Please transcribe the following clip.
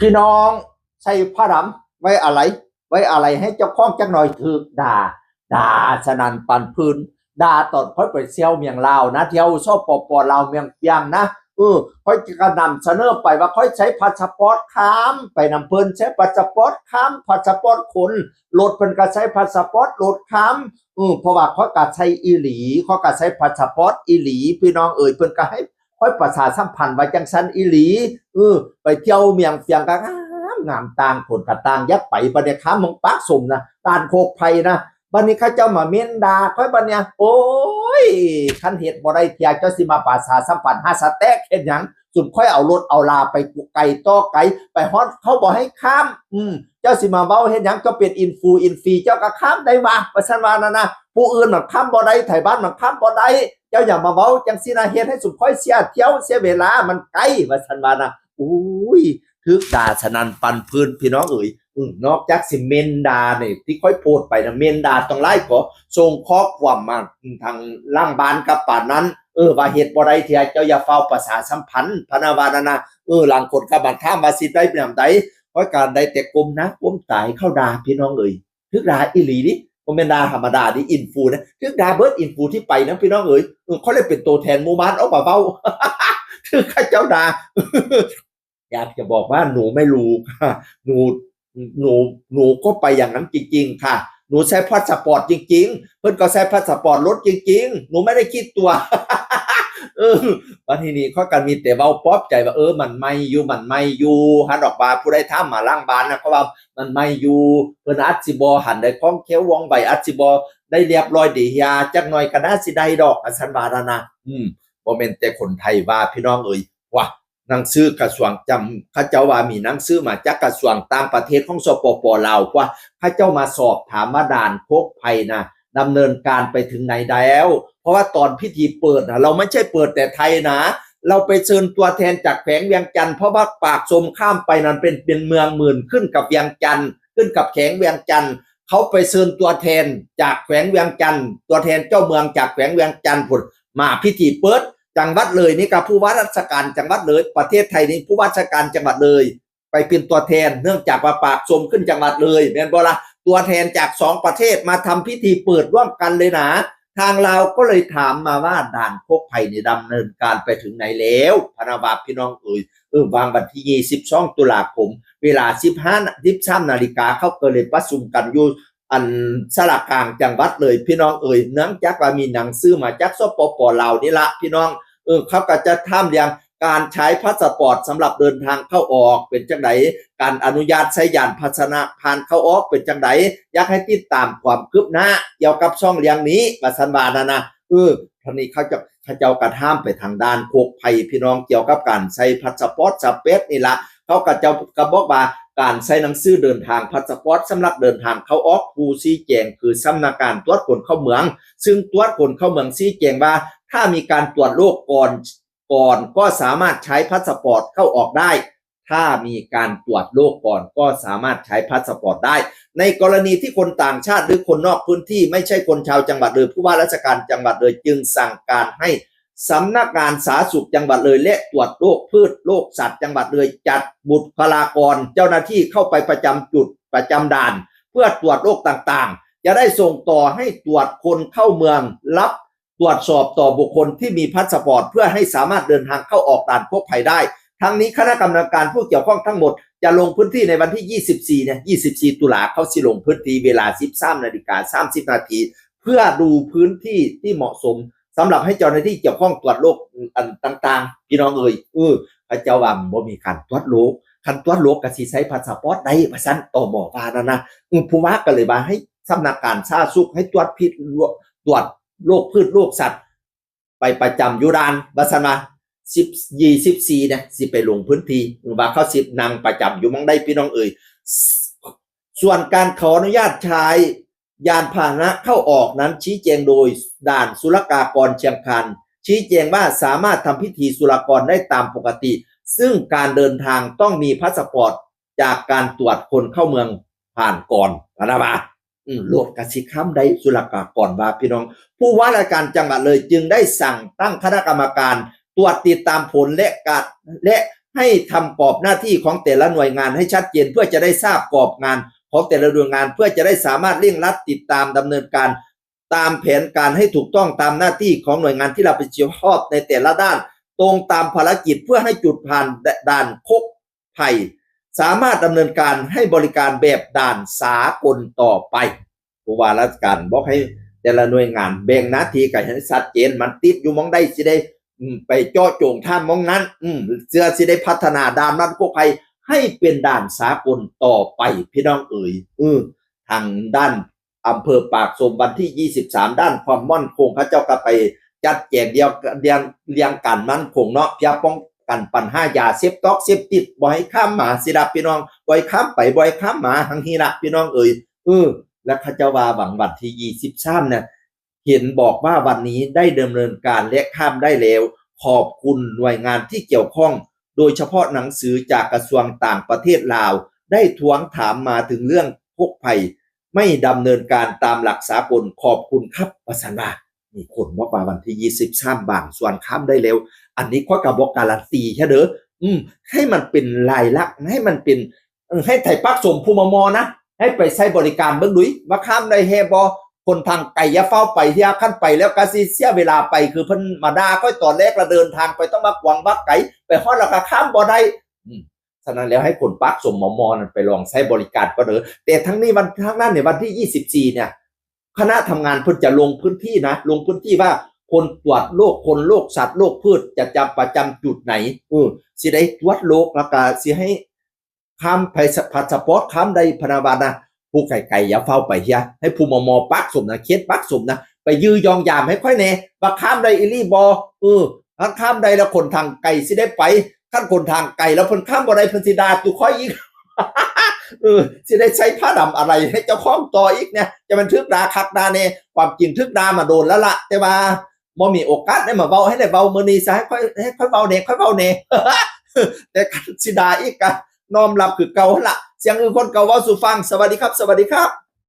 พี่น้องใส่ผ้าดำไว้อะไรให้เจ้าของจักหน่อยถือด่าสนันปันพื้นด่าตอนค่อยไปเที่ยวเมียงลาวนะเที่ยวชอบปอลาวเมียงเปียงนะค่อยกระนำเสนอไปว่าค่อยใช้พาสปอร์ตค้ามไปนำเพิ่นใช้พาสปอร์ตค้ามพาสปอร์ตคนรถเพิ่นก็ใช้พาสปอร์ตรถค้ามเพราะว่าเขาก็ใช้อีหลีเขาก็ใช้พาสปอร์ตอีหลีพี่น้องเพิ่นก็ให้ค่อยประชาสัมพันธ์ไว้จังซั่นอีหลีไปเที่ยวเมียงเฟียงก็งามต่างคนกะต่างยักไปบัดนี้ค้ามงปักสมนะด้านโคกไผ่นะบัดนี้เขาเจ้ามาเม้นด่าค่อยบัดเนี่ยโอ้ยคันเฮ็ดบ่ได้เที่ยเจ้าสิมาประชาสัมพันธ์หาสแต็กเฮ็ดหยังสุดค่อยเอารถเอาลาไปไกลต่อไกลไปฮอดเขาบ่ให้ข้ามเจ้าสิมาเว้าเฮ็ดหยังเจ้าเป็นอินฟีเจ้าก็ข้ามได้ว่าว่าซั่นว่านั่นนะผู้อื่นมันข้ามบ่ได้ไทบ้านมันข้ามบ่ได้เจ้าอย่ามาเว้าจังซี่นะเฮ็ดให้สุดค่อยเสียเที่ยวเสียเวลามันไกลว่าซั่นว่านะอุ้ยทึกด่าสนันปันพื้นพี่น้องนอกจากสิเมนดาเนี่ยที่ค่อยโพดไปนะเมนดาต้องไล่ขอส่งข้อความมาทางล่างบ้านกับป่านนั้นว่าเหตุบ่ได้ที่เจ้าอย่าเฝ้าประสาสัมพันธ์พนาวานานะหลังคนกับบันท่ามว่าสิได้เป็นใดเพราะการได้แต่กลมนะกลมตายเข้าด่าพี่น้องทึกด่าอีหลีนี่ผมเป็นดาธรรมดาดิอินฟูนะทึกด่าเบิร์ดอินฟูที่ไปนะพี่น้องเขาเลยเป็นตัวแทนหมู่บ้านออกมาเบ้าทึกข้าเจ้าด่าอยากจะบอกว่าหนูไม่รู้ค่ะหนูก็ไปอย่างนั้นจริงๆค่ะหนูใช้พาสปอร์ตจริงๆเพื่อนก็ใช้พาสปอร์ตรถจริงๆหนูไม่ได้คิดตัววันนี้เขากันมีแต่เบาป๊อบใจว่ามันไม่อยู่หันออกมาผู้ใดถามมาล่างบ้านนะเขาว่ามันไม่อยู่เพื่อนอัดสิบอหันได้คล้องเขียววองใบอัดสิบอได้เรียบร้อยดียาจักหน่อยก็น่าสิได้ดอกอันสันบาดนะบ่แม่นแต่คนไทยว่าพี่น้องว่าหนังสือกระทรวงจำข้าเจ้าว่ามีหนังสือมาจากกระทรวงต่างประเทศของสปป.ลาวว่าข้าเจ้ามาสอบถามมาด่านโคกไผ่นะดำเนินการไปถึงไหนแล้วเพราะว่าตอนพิธีเปิดนะเราไม่ใช่เปิดแต่ไทยนะเราไปเชิญตัวแทนจากแขวงเวียงจันทร์เพราะว่าปากชมข้ามไปนั้นเป็นเมืองหมื่นขึ้นกับเวียงจันทร์ขึ้นกับแขวงเวียงจันทร์เขาไปเชิญตัวแทนจากแขวงเวียงจันทร์ตัวแทนเจ้าเมืองจากแขวงเวียงจันทร์มาพิธีเปิดจังหวัดเลยนี่กับผู้ว่าราชการจังหวัดเลยประเทศไทยนี่ผู้ว่าราชการจังหวัดเลยไปเป็นตัวแทนเนื่องจากว่าปากชมขึ้นจังหวัดเลยแม่นบ่ล่ะตัวแทนจาก2ประเทศมาทำพิธีเปิดร่วมกันเลยนะทางเราก็เลยถามมาว่าด่านโคกไผ่นี่ดำเนินการไปถึงไหนแล้วพนาวาพี่น้องวางวันที่22ตุลาคมเวลา13 นาฬิกาเขาก็เลยประชุมกันอยู่อันสระกลางจังหวัดเลยพี่น้องเนื่องจากว่ามีหนังสือมาจากสปป.ลาวนี่ละพี่น้องเขาก็จะทำอย่างการใช้พาสปอร์ตสำหรับเดินทางเข้าออกเป็นจังไดการอนุญาตใช้ยานพาหนะผ่านเข้าออกเป็นจังไดอยากให้ติดตามความคืบหน้าเกี่ยวกับช่องเลี้ยงนี้มาสันบานะท่านี้เขาเจ้ากระทำไปทางด้านโคกไผ่พี่น้องเกี่ยวกับการใช้พาสปอร์ตสเปซนี่ละเขาก็จะกระบอกว่าการใช้หนังสือเดินทางพาสปอร์ตสำหรับเดินทางเข้าออกผู้ชี้แจงคือสำนักงานตรวจคนเข้าเมืองซึ่งตรวจคนเข้าเมืองชี้แจงว่าถ้ามีการตรวจโรคก่อนก็สามารถใช้พาสปอร์ตเข้าออกได้ถ้ามีการตรวจโรคก่อนก็สามารถใช้พาสปอร์ตได้ในกรณีที่คนต่างชาติหรือคนนอกพื้นที่ไม่ใช่คนชาวจังหวัดเลยผู้ว่าราชการจังหวัดเลยจึงสั่งการให้สำนักงานสาธารณสุขจังหวัดเลยและตรวจโรคพืชโรคสัตว์จังหวัดเลยจัดบุคลากรเจ้าหน้าที่เข้าไปประจำจุดประจำด่านเพื่อตรวจโรคต่างๆจะได้ส่งต่อให้ตรวจคนเข้าเมืองรับตรวจสอบต่อบุคคลที่มีพาสปอร์ตเพื่อให้สามารถเดินทางเข้าออกด่านโคกไผ่ได้ทั้งนี้คณะกรรมการผู้เกี่ยวข้องทั้งหมดจะลงพื้นที่ในวันที่24ตุลาเขาสิลงพื้นที่เวลา 13:30 นาทีเพื่อดูพื้นที่ที่เหมาะสมสำหรับให้เจ้าหน้าที่เกี่ยวข้องตรวจโรคต่างๆพี่น้องพระเจ้าว่าบ่มีการตรวจโรคคันตรวจโรคก็สิใช้พาสปอร์ตได้ว่าซั่นตมว่านะผู้ว่าก็เลยว่าให้สำนักงานสาธารณสุขให้ตรวจพิษตรวจโรคพืชโรคสัตว์ไปประจำอยู่ด่านว่าซั่นว่า24เนี่ยสิไปลงพื้นที่ว่าเขา10นางประจำอยู่มองได้พี่น้องส่วนการขออนุญาตใช้ยานพาหนะเข้าออกนั้นชี้แจงโดยด่านศุลกากรเชียงคานชี้แจงว่าสามารถทำพิธีศุลกากรได้ตามปกติซึ่งการเดินทางต้องมีพาสปอร์ตจากการตรวจคนเข้าเมืองผ่านก่อนนะว่าโหลดกสิค้ำได้ศุลกากรว่าพี่น้องผู้ว่าราชการจังหวัดเลยจึงได้สั่งตั้งคณะกรรมการตรวจติดตามผลและ ให้ทำกรอบหน้าที่ของแต่ละหน่วยงานให้ชัดเจนเพื่อจะได้ทราบกรอบงานของแต่ละหน่วยงานเพื่อจะได้สามารถเร่งรัดติดตามดำเนินการตามแผนการให้ถูกต้องตามหน้าที่ของหน่วยงานที่เราไปเชี่ยวชอบในแต่ละด้านตรงตามภารกิจเพื่อให้จุดผ่านด่านคกไผ่สามารถดำเนินการให้บริการแบบด่านสากลต่อไปผู้ว่าราชการบอกให้แต่ละหน่วยงานแบ่งหน้าที่กันให้ชัดเจนมันติดอยู่มองได้สิได้ไปเจาะจงท่านมองนั้นเสื้อสิได้พัฒนาด่านนั้นคกไผ่ให้เป็นด่านสากลต่อไปพี่น้องเอ๋ยทางด้านอำเภอปากชมวันที่23ด้านความมั่นคงเขาเจ้าก็ไปจัดแจงเรียงการมั่นคงเนาะเพื่อป้องกันปัญหายาเสพติดบ่ให้ข้ามหมาสิรับพี่น้องบ่ให้ข้ามไปบ่ให้ข้ามหมาหังฮีละพี่น้องเอ๋ยและเขาเจ้าว่าวันที่23เนี่ยเห็นบอกว่าวันนี้ได้ดำเนินการและข้ามได้แล้วขอบคุณหน่วยงานที่เกี่ยวข้องโดยเฉพาะหนังสือจากกระทรวงต่างประเทศลาวได้ทวงถามมาถึงเรื่องพวกภัยไม่ดำเนินการตามหลักสากลขอบคุณครับประสานว่ามีคนว่าวันที่23บางส่วนข้ามได้แล้วอันนี้ข้อกับบอกการันตีแค่เด้อให้มันเป็นลายลักษณ์ให้มันเป็นให้ไทยปักสมภูมิมอนะให้ไปใช้บริการเบิ่งดุยว่าข้ามได้แฮบอคนทางไกลอย่าเฝ้าไปที่ขั้นไปแล้วก็สิเสียเวลาไปคือเพิ่นมาด่าก็ตอนแรกเราเดินทางไปต้องมากวางบักไกลไปฮอดแล้วก็ข้ามบ่ได้ฉะนั้นแล้วให้คนปักสมมอนั่นไปลองใช้บริการก็เด้อแต่ทั้งนี้ทั้งนั้นเนี่ยวันที่24เนี่ยคณะทำงานเพิ่นจะลงพื้นที่นะลงพื้นที่ว่าคนตรวจโรคคนโรคสัตว์โรคพืชจะจำประจำจุดไหนสิได้ตรวจโรคแล้วก็สิให้ข้ามไปพาสปอร์ตข้ามได้พนาบานะผู้ไก่อย่าเฝ้าไปเฮียให้ผู้มอปักสมนะเคสปักสมนะไปยื้อยองยามให้ค่อยแน่ว่าข้ามได้อีลี่บถ้าข้ามได้แล้วคนทางไก่สิได้ไปขั้นคนทางไก่แล้วเพิ่นข้ามบ่ได้เพิ่นสิดาตุค่อยอีกสิได้ใช้ผ้าดำอะไรให้เจ้าของต่ออีกเนี่ยจะมันทึกดาคักดาเน่ความจริงทึกดามาโดนแล้วล่ะแต่ว่าบ่มีโอกาสได้มาเว้าให้ได้เว้ามื้อนี้ซะให้ค่อยเว้าเน่ค่อยเว้าเน่แต่สิดาอีกก็น้อมรับคือเก่าหั่นล่ะเสียงอื่นคนเก่าเว้าสู่ฟังสวัสดีครับ